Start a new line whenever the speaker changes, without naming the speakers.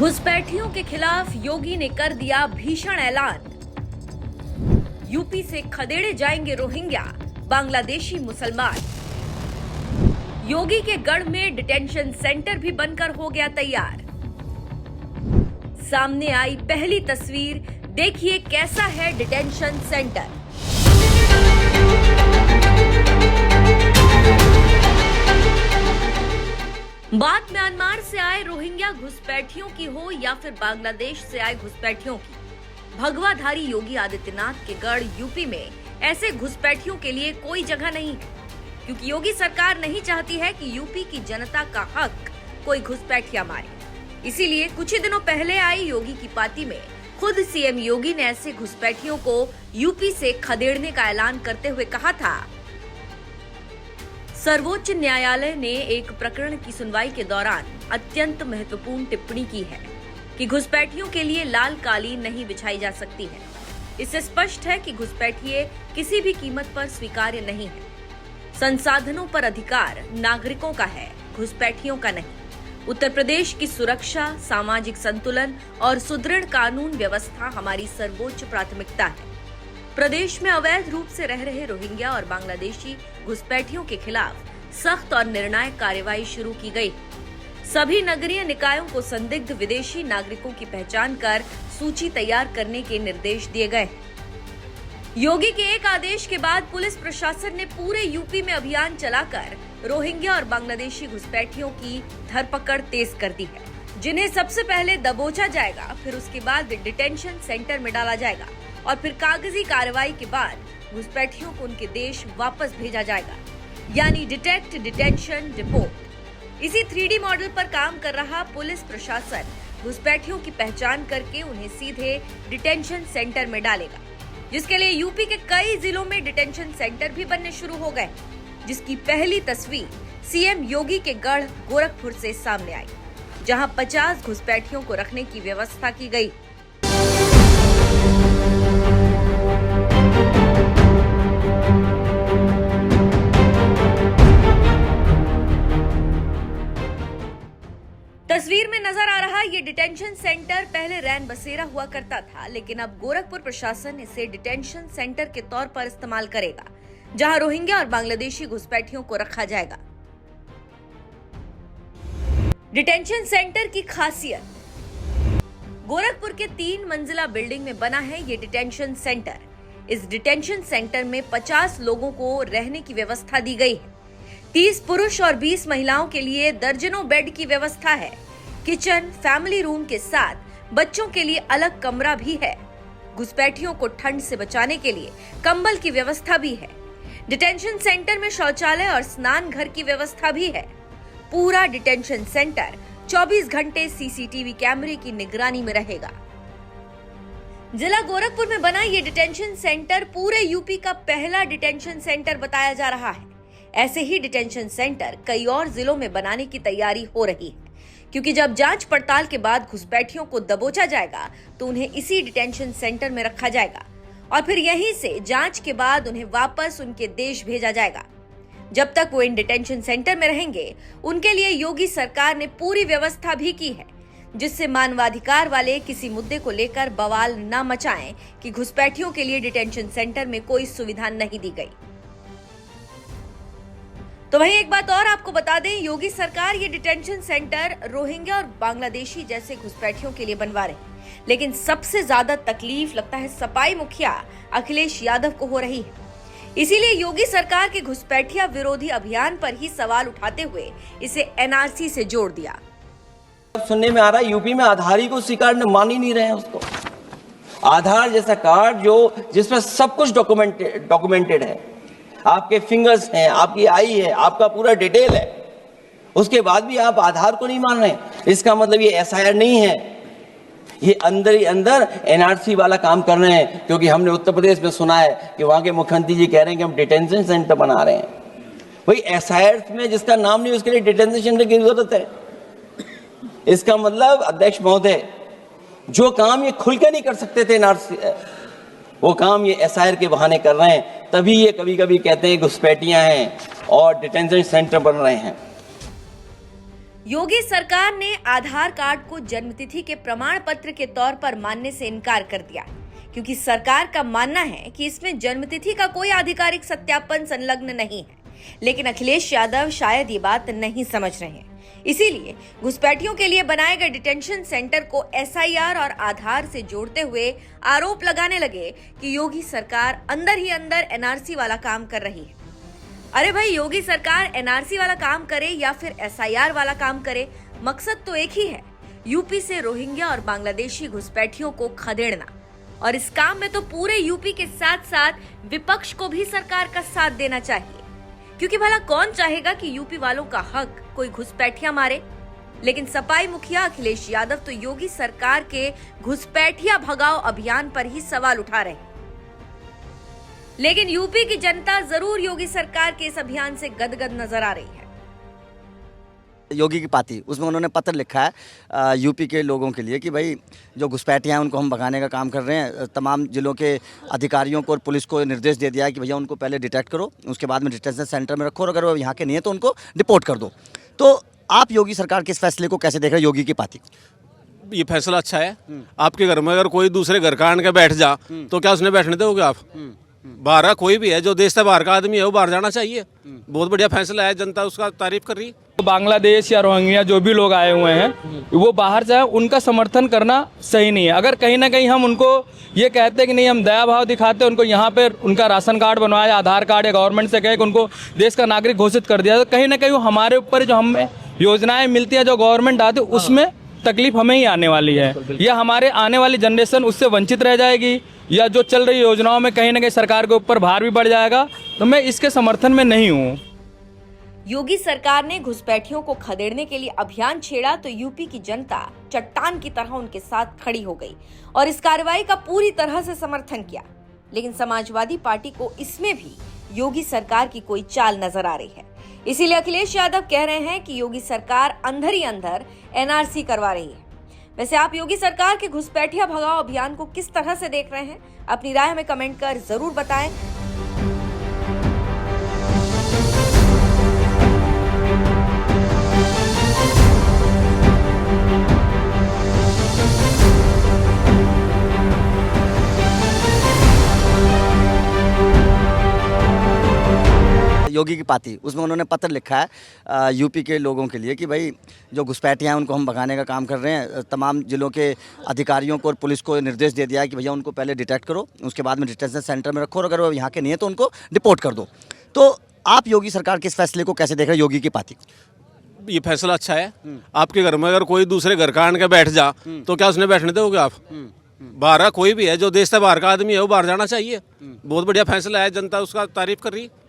घुसपैठियों के खिलाफ योगी ने कर दिया भीषण ऐलान। यूपी से खदेड़े जाएंगे रोहिंग्या, बांग्लादेशी मुसलमान। योगी के गढ़ में डिटेंशन सेंटर भी बनकर हो गया तैयार। सामने आई पहली तस्वीर, देखिए कैसा है डिटेंशन सेंटर। बात म्यांमार से आए रोहिंग्या घुसपैठियों की हो या फिर बांग्लादेश से आए घुसपैठियों की, भगवाधारी योगी आदित्यनाथ के गढ़ यूपी में ऐसे घुसपैठियों के लिए कोई जगह नहीं है, क्योंकि योगी सरकार नहीं चाहती है कि यूपी की जनता का हक कोई घुसपैठिया मारे। इसीलिए कुछ ही दिनों पहले आई योगी की पार्टी में खुद सीएम योगी ने ऐसे घुसपैठियों को यूपी से खदेड़ने का ऐलान करते हुए कहा था। सर्वोच्च न्यायालय ने एक प्रकरण की सुनवाई के दौरान अत्यंत महत्वपूर्ण टिप्पणी की है कि घुसपैठियों के लिए लाल कालीन नहीं बिछाई जा सकती है। इससे स्पष्ट है कि घुसपैठिए किसी भी कीमत पर स्वीकार्य नहीं है। संसाधनों पर अधिकार नागरिकों का है, घुसपैठियों का नहीं। उत्तर प्रदेश की सुरक्षा, सामाजिक संतुलन और सुदृढ़ कानून व्यवस्था हमारी सर्वोच्च प्राथमिकता है। प्रदेश में अवैध रूप से रह रहे रोहिंग्या और बांग्लादेशी घुसपैठियों के खिलाफ सख्त और निर्णायक कार्रवाई शुरू की गई। सभी नगरीय निकायों को संदिग्ध विदेशी नागरिकों की पहचान कर सूची तैयार करने के निर्देश दिए गए। योगी के एक आदेश के बाद पुलिस प्रशासन ने पूरे यूपी में अभियान चलाकर रोहिंग्या और बांग्लादेशी घुसपैठियों की धरपकड़ तेज कर दी है, जिन्हें सबसे पहले दबोचा जाएगा, फिर उसके बाद डिटेंशन सेंटर में डाला जाएगा और फिर कागजी कार्रवाई के बाद घुसपैठियों को उनके देश वापस भेजा जाएगा, यानी डिटेक्ट, डिटेंशन, डिपोर्ट। इसी 3D मॉडल पर काम कर रहा पुलिस प्रशासन घुसपैठियों की पहचान करके उन्हें सीधे डिटेंशन सेंटर में डालेगा, जिसके लिए यूपी के कई जिलों में डिटेंशन सेंटर भी बनने शुरू हो गए, जिसकी पहली तस्वीर सीएम योगी के गढ़ गोरखपुर से सामने आई, जहां 50 घुसपैठियों को रखने की व्यवस्था की गई। तस्वीर में नजर आ रहा ये डिटेंशन सेंटर पहले रैन बसेरा हुआ करता था, लेकिन अब गोरखपुर प्रशासन इसे डिटेंशन सेंटर के तौर पर इस्तेमाल करेगा, जहां रोहिंग्या और बांग्लादेशी घुसपैठियों को रखा जाएगा। डिटेंशन सेंटर की खासियत, गोरखपुर के 3 मंजिला बिल्डिंग में बना है ये डिटेंशन सेंटर। इस डिटेंशन सेंटर में 50 लोगों को रहने की व्यवस्था दी गई है। 30 पुरुष और 20 महिलाओं के लिए दर्जनों बेड की व्यवस्था है। किचन, फैमिली रूम के साथ बच्चों के लिए अलग कमरा भी है। घुसपैठियों को ठंड से बचाने के लिए कंबल की व्यवस्था भी है। डिटेंशन सेंटर में शौचालय और स्नान घर की व्यवस्था भी है। पूरा डिटेंशन सेंटर 24 घंटे सीसीटीवी कैमरे की निगरानी में रहेगा। जिला गोरखपुर में बना ये डिटेंशन सेंटर पूरे यूपी का पहला डिटेंशन सेंटर बताया जा रहा है। ऐसे ही डिटेंशन सेंटर कई और जिलों में बनाने की तैयारी हो रही है, क्योंकि जब जांच पड़ताल के बाद घुसपैठियों को दबोचा जाएगा तो उन्हें इसी डिटेंशन सेंटर में रखा जाएगा और फिर यहीं से जांच के बाद उन्हें वापस उनके देश भेजा जाएगा। जब तक वो इन डिटेंशन सेंटर में रहेंगे, उनके लिए योगी सरकार ने पूरी व्यवस्था भी की है, जिससे मानवाधिकार वाले किसी मुद्दे को लेकर बवाल न मचाएं कि घुसपैठियों के लिए डिटेंशन सेंटर में कोई सुविधा नहीं दी गई। तो वहीं एक बात और आपको बता दें, योगी सरकार ये डिटेंशन सेंटर रोहिंग्या और बांग्लादेशी जैसे घुसपैठियों के लिए बनवा रहे हैं, लेकिन सबसे ज्यादा तकलीफ लगता है सपाई मुखिया अखिलेश यादव को हो रही है। इसीलिए योगी सरकार के घुसपैठिया विरोधी अभियान पर ही सवाल उठाते हुए इसे एनआरसी से जोड़ दिया।
सुनने में आ रहा है यूपी में आधार ही को स्वीकार मान ही नहीं रहे हैं उसको। आधार जैसा कार्ड जिसमें सब कुछ डॉक्यूमेंटेड है, आपके फिंगर्स हैं, आपकी आई है, आपका पूरा डिटेल है, उसके बाद भी आप आधार को नहीं मान रहे हैं। इसका मतलब ये एसआईआर नहीं है, ये अंदर ही अंदर एनआरसी वाला काम कर रहे हैं। क्योंकि हमने उत्तर प्रदेश में सुना है कि वहां के मुख्यमंत्री जी कह रहे हैं कि हम डिटेंशन सेंटर बना रहे हैं। भाई एसआईआर में जिसका नाम नहीं, उसके लिए डिटेंशन सेंटर की जरूरत है। इसका मतलब अध्यक्ष महोदय, जो काम ये खुल के नहीं कर सकते थे एनआरसी, वो काम ये एसआईआर के बहाने कर रहे हैं। तभी ये कभी कभी कहते हैं घुसपैठियां हैं और डिटेंशन सेंटर बन रहे हैं।
योगी सरकार ने आधार कार्ड को जन्मतिथि के प्रमाण पत्र के तौर पर मानने से इनकार कर दिया, क्योंकि सरकार का मानना है कि इसमें जन्मतिथि का कोई आधिकारिक सत्यापन संलग्न नहीं है। लेकिन अखिलेश यादव शायद ये बात नहीं समझ रहे हैं, इसीलिए घुसपैठियों के लिए बनाए गए डिटेंशन सेंटर को एसआईआर और आधार से जोड़ते हुए आरोप लगाने लगे कि योगी सरकार अंदर ही अंदर एनआरसी वाला काम कर रही है। अरे भाई, योगी सरकार एनआरसी वाला काम करे या फिर एसआईआर वाला काम करे, मकसद तो एक ही है, यूपी से रोहिंग्या और बांग्लादेशी घुसपैठियों को खदेड़ना। और इस काम में तो पूरे यूपी के साथ साथ विपक्ष को भी सरकार का साथ देना चाहिए, क्योंकि भला कौन चाहेगा कि यूपी वालों का हक कोई घुसपैठिया मारे। लेकिन सपाई मुखिया अखिलेश यादव तो योगी सरकार के घुसपैठिया भगाओ अभियान पर ही सवाल उठा रहे हैं। लेकिन यूपी की जनता जरूर योगी सरकार के इस अभियान से गदगद नजर आ रही है।
योगी की पार्टी, उसमें उन्होंने पत्र लिखा है यूपी के लोगों के लिए कि भाई जो घुसपैठियाँ हैं उनको हम भगाने का काम कर रहे हैं। तमाम जिलों के अधिकारियों को और पुलिस को निर्देश दे दिया है कि भैया उनको पहले डिटेक्ट करो, उसके बाद में डिटेंशन सेंटर में रखो, और अगर वो यहाँ के नहीं है तो उनको डिपोर्ट कर दो। तो आप योगी सरकार के इस फैसले को कैसे देख रहे हैं, योगी की पार्टी को?
ये फैसला अच्छा है। आपके घर में अगर कोई दूसरे घर का आन के बैठ जा तो क्या उसने बैठने दोगे आप? बाहर का कोई भी है, जो देश से बाहर का आदमी है वो बाहर जाना चाहिए। बहुत बढ़िया फैसला है, जनता उसका तारीफ कर रही है।
बांग्लादेश या रोहिंग्या जो भी लोग आए हुए हैं वो बाहर से, उनका समर्थन करना सही नहीं है। अगर कहीं ना कहीं हम उनको ये कहते हैं कि नहीं, हम दया भाव दिखाते हैं, उनको यहाँ पे उनका राशन कार्ड बनवाया, आधार कार्ड या गवर्नमेंट से कहे कि उनको देश का नागरिक घोषित कर दिया, तो कहीं ना कहीं वो हमारे ऊपर जो हमें योजनाएं मिलती है, जो गवर्नमेंट आती है, उसमें तकलीफ हमें ही आने वाली है, या हमारे आने वाली जनरेशन उससे वंचित रह जाएगी, या जो चल रही योजनाओं में कहीं ना कहीं सरकार के ऊपर भार भी बढ़ जाएगा। तो मैं इसके समर्थन में नहीं हूँ।
योगी सरकार ने घुसपैठियों को खदेड़ने के लिए अभियान छेड़ा तो यूपी की जनता चट्टान की तरह उनके साथ खड़ी हो गई और इस कार्रवाई का पूरी तरह से समर्थन किया। लेकिन समाजवादी पार्टी को इसमें भी योगी सरकार की कोई चाल नजर आ रही है। इसीलिए अखिलेश यादव कह रहे हैं कि योगी सरकार अंदर ही अंदर एनआरसी करवा रही है। वैसे आप योगी सरकार के घुसपैठिया भगाओ अभियान को किस तरह से देख रहे हैं? अपनी राय हमें कमेंट कर जरूर बताएं।
योगी की पार्टी, उसमें उन्होंने पत्र लिखा है यूपी के लोगों के लिए कि भाई जो घुसपैठियाँ हैं उनको हम भगाने का काम कर रहे हैं। तमाम जिलों के अधिकारियों को और पुलिस को निर्देश दे दिया है कि भैया उनको पहले डिटेक्ट करो, उसके बाद में डिटेंशन सेंटर में रखो, और अगर वो यहाँ के नहीं है तो उनको डिपोर्ट कर दो। तो आप योगी सरकार के इस फैसले को कैसे देख रहे हैं, योगी की पार्टी को?
ये फैसला अच्छा है। आपके घर में अगर कोई दूसरे घर का आन के बैठ जा तो क्या उसने बैठने दोगे आप? बाहर का कोई भी है, जो देश से बाहर का आदमी है वो बाहर जाना चाहिए। बहुत बढ़िया फैसला है, जनता उसका तारीफ कर रही है।